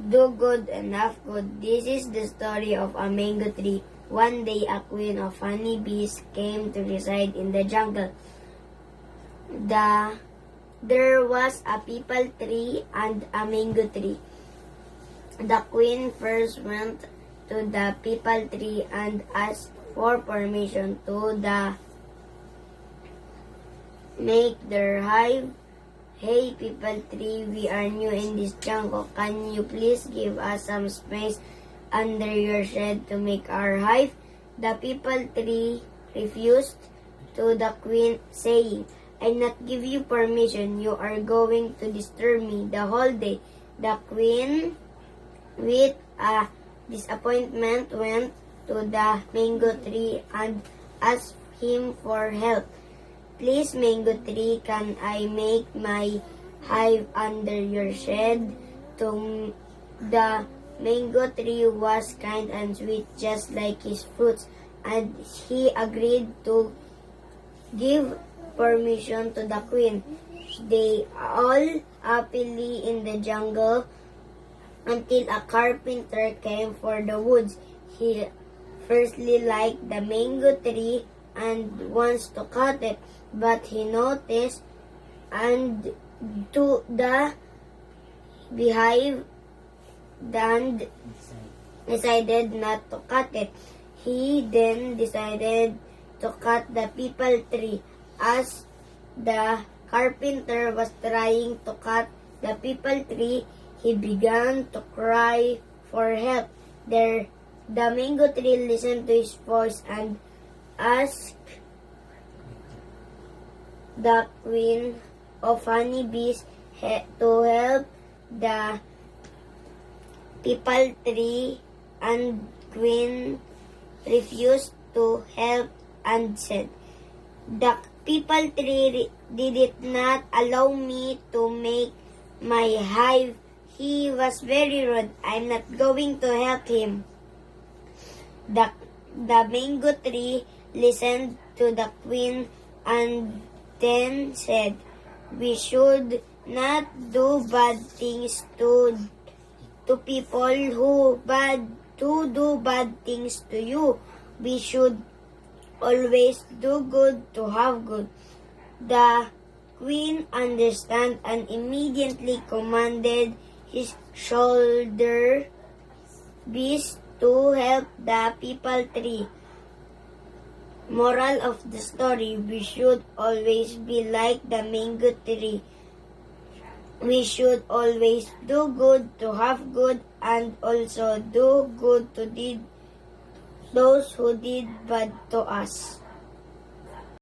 do good and have good. This is the story of a mango tree. One day, a queen of honeybees came to reside in the jungle. There was a peepal tree and a mango tree. The queen first went to the peepal tree and asked for permission to make their hive. Hey, peepal tree, we are new in this jungle. Can you please give us some space under your shed to make our hive? The peepal tree refused to the queen, saying, I'll not give you permission. You are going to disturb me the whole day. The queen, with a disappointment, went to the mango tree and asked him for help. Please, mango tree, can I make my hive under your shed? The mango tree was kind and sweet, just like his fruits, and he agreed to give permission to the queen. They all happily in the jungle until a carpenter came for the woods. He firstly liked the mango tree and wants to cut it, but he noticed and to the beehive and decided not to cut it. He then decided to cut the peepal tree. As the carpenter was trying to cut the peepal tree, he began to cry for help. The mango tree listened to his voice and asked the queen of honeybees to help the peepal tree, and queen refused to help and said, the peepal tree did not allow me to make my hive. He was very rude. I'm not going to help him. The mango tree listened to the queen and then said, we should not do bad things to people who do bad things to you. We should always do good to have good. The queen understood and immediately commanded his shoulder bees to help the peepal tree. Moral of the story, we should always be like the mango tree. We should always do good to have good, and also do good to those who did bad to us.